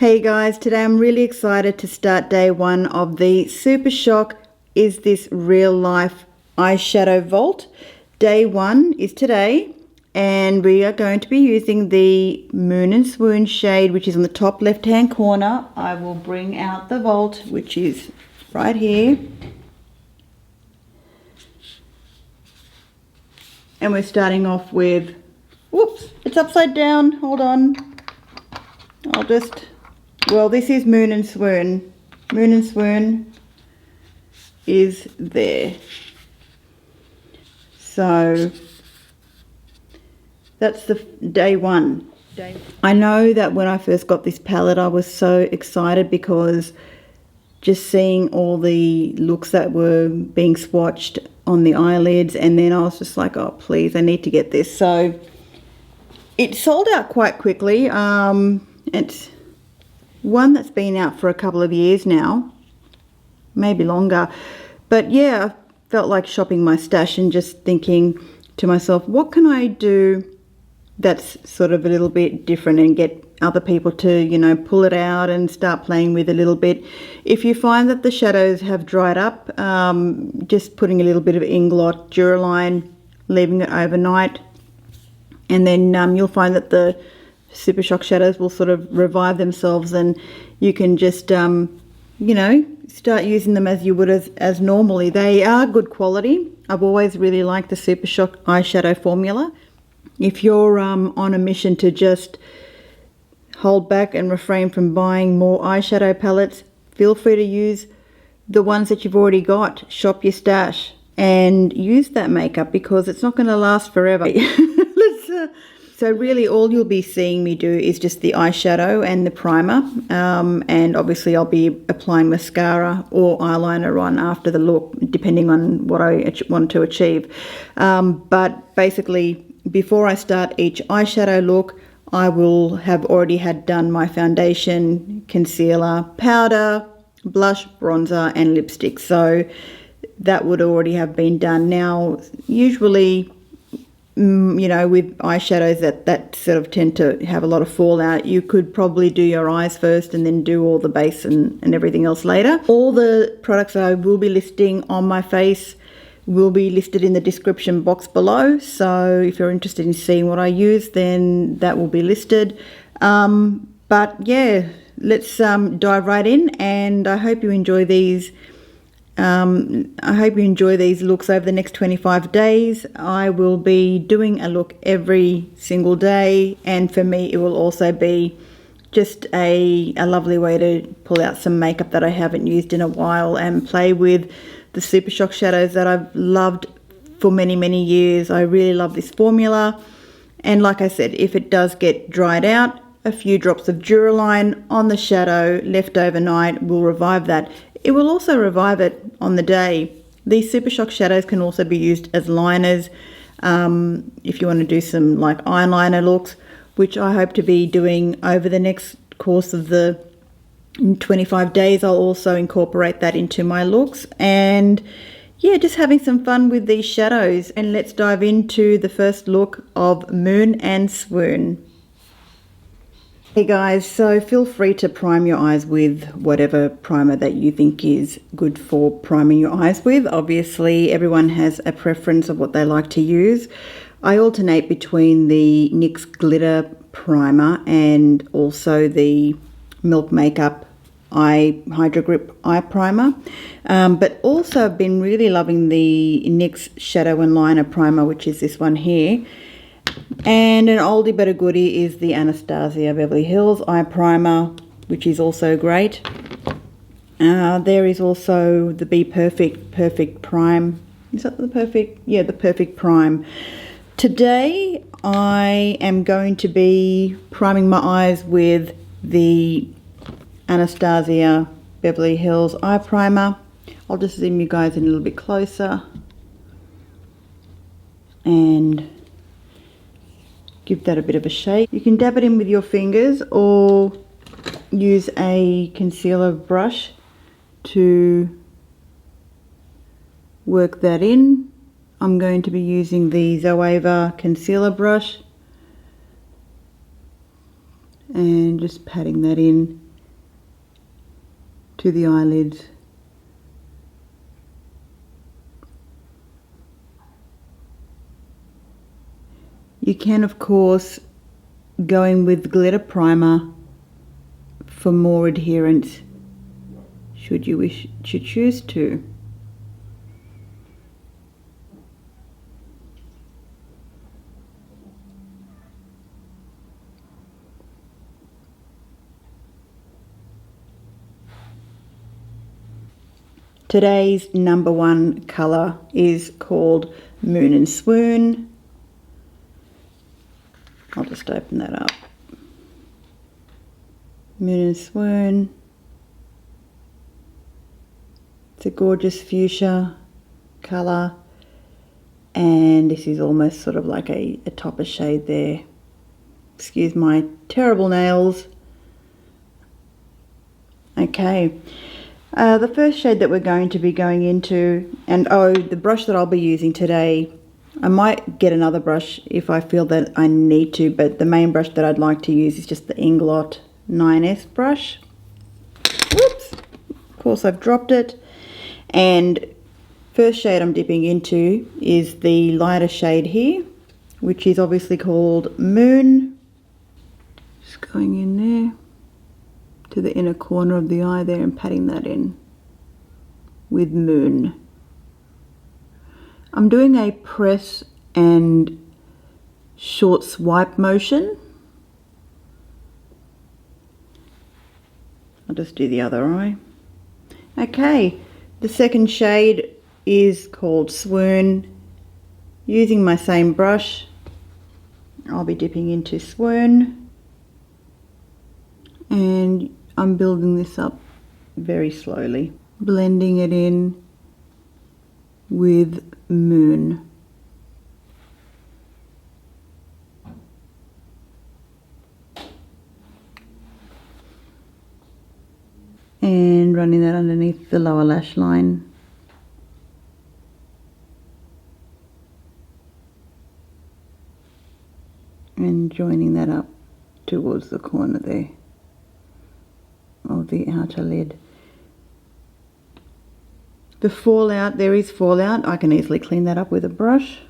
Hey guys, today I'm really excited to start day one of the Super Shock Is This Real Life Eyeshadow Vault. Day one is today and we are going to be using the Moon and Swoon shade, which is on the top left hand corner. I will bring out the vault, which is right here. And we're starting off with, whoops, it's upside down, hold on. Well, this is Moon and Swoon. Moon and Swoon is there. So that's the day one. I know that when I first got this palette, I was so excited because just seeing all the looks that were being swatched on the eyelids, and then I was just like, oh please, I need to get this. So it sold out quite quickly. It's one that's been out for a couple of years now, maybe longer. But yeah, I felt like shopping my stash and just thinking to myself, what can I do that's sort of a little bit different and get other people to, you know, pull it out and start playing with a little bit. If you find that the shadows have dried up, just putting a little bit of Inglot Duraline, leaving it overnight, and then you'll find that the Super Shock shadows will sort of revive themselves, and you can just you know, start using them as you would as normally. They are good quality. I've always really liked the Super Shock eyeshadow formula. If you're on a mission to just hold back and refrain from buying more eyeshadow palettes, feel free to use the ones that you've already got. Shop your stash and use that makeup because it's not going to last forever. So really all you'll be seeing me do is just the eyeshadow and the primer, and obviously I'll be applying mascara or eyeliner on after the look, depending on what I want to achieve. But basically, before I start each eyeshadow look, I will have already done my foundation, concealer, powder, blush, bronzer and lipstick. So that would already have been done. Now, usually, you know, with eyeshadows that sort of tend to have a lot of fallout, you could probably do your eyes first and then do all the base and everything else later. All the products I will be listing on my face will be listed in the description box below. So if you're interested in seeing what I use, then that will be listed. But yeah, let's dive right in, and I hope you enjoy these. I hope you enjoy these looks over the next 25 days. I will be doing a look every single day, and for me it will also be just a lovely way to pull out some makeup that I haven't used in a while and play with the Super Shock shadows that I've loved for many years. I really love this formula, and like I said, if it does get dried out, a few drops of Duraline on the shadow left overnight will revive that. It will also revive it on the day. These Super Shock shadows can also be used as liners if you want to do some like eyeliner looks, which I hope to be doing over the next course of the 25 days. I'll also incorporate that into my looks, and yeah, just having some fun with these shadows. And let's dive into the first look of Moon and Swoon. Hey guys, so feel free to prime your eyes with whatever primer that you think is good for priming your eyes with. Obviously, everyone has a preference of what they like to use. I alternate between the NYX Glitter Primer and also the Milk Makeup Hydro Grip Eye Primer. But also I've been really loving the NYX Shadow and Liner Primer, which is this one here. And an oldie but a goodie is the Anastasia Beverly Hills Eye Primer, which is also great. There is also the Be Perfect Prime. Is that the Perfect? Yeah, the Perfect Prime. Today I am going to be priming my eyes with the Anastasia Beverly Hills Eye Primer. I'll just zoom you guys in a little bit closer and give that a bit of a shake. You can dab it in with your fingers or use a concealer brush to work that in. I'm going to be using the Zoeva concealer brush and just patting that in to the eyelids. You can, of course, go in with glitter primer for more adherence, should you wish to choose to. Today's number one colour is called Moon and Swoon. I'll just open that up. Moon and Swoon. It's a gorgeous fuchsia colour, and this is almost sort of like a topper shade there. Excuse my terrible nails. Okay. The first shade that we're going to be going into, and the brush that I'll be using today, I might get another brush if I feel that I need to, but the main brush that I'd like to use is just the Inglot 9S brush. Whoops! Of course I've dropped it. And first shade I'm dipping into is the lighter shade here, which is obviously called Moon. Just going in there to the inner corner of the eye there and patting that in with Moon. I'm doing a press and short swipe motion. I'll just do the other eye. Okay, the second shade is called Swoon. Using my same brush, I'll be dipping into Swoon, and I'm building this up very slowly, blending it in with Moon. And running that underneath the lower lash line. And joining that up towards the corner there of the outer lid. The fallout, there is fallout. I can easily clean that up with a brush.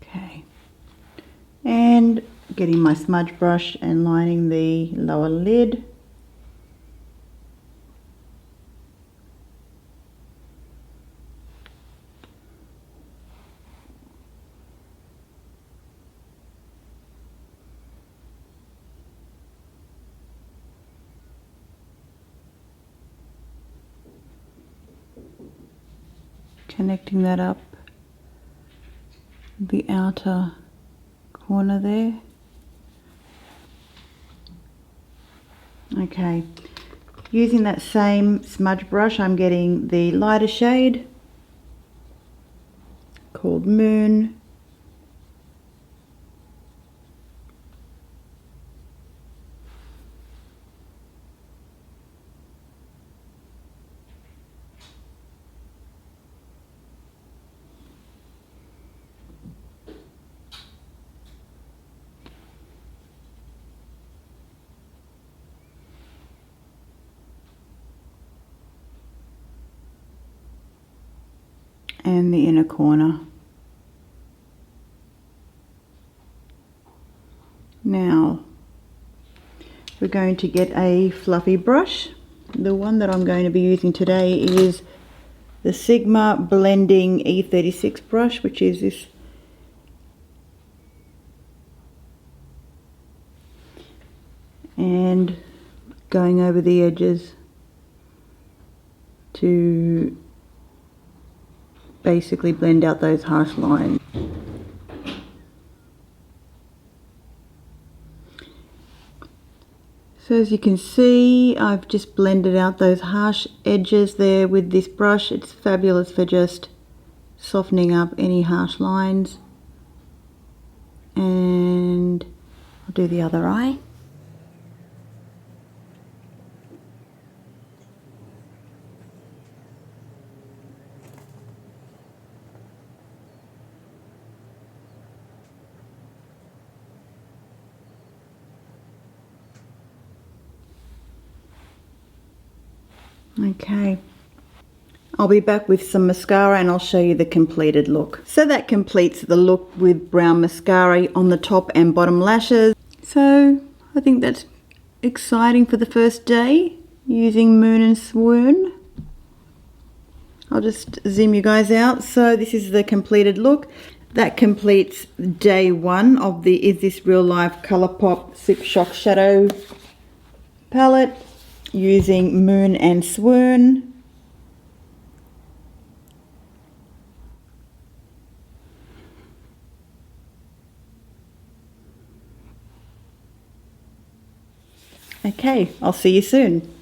Okay. And getting my smudge brush and lining the lower lid. Connecting that up the outer corner there. Okay, using that same smudge brush, I'm getting the lighter shade called Moon. And the inner corner. Now we're going to get a fluffy brush. The one that I'm going to be using today is the Sigma Blending E36 brush, which is this and going over the edges to basically blend out those harsh lines. So as you can see, I've just blended out those harsh edges there with this brush. It's fabulous for just softening up any harsh lines. And I'll do the other eye. Okay. I'll be back with some mascara and I'll show you the completed look. So that completes the look with brown mascara on the top and bottom lashes. So I think that's exciting for the first day using Moon and Swoon. I'll just zoom you guys out. So this is the completed look. That completes day one of the Is This Real Life Colourpop Super Shock Shadow palette using Moon and Swoon. Okay, I'll see you soon.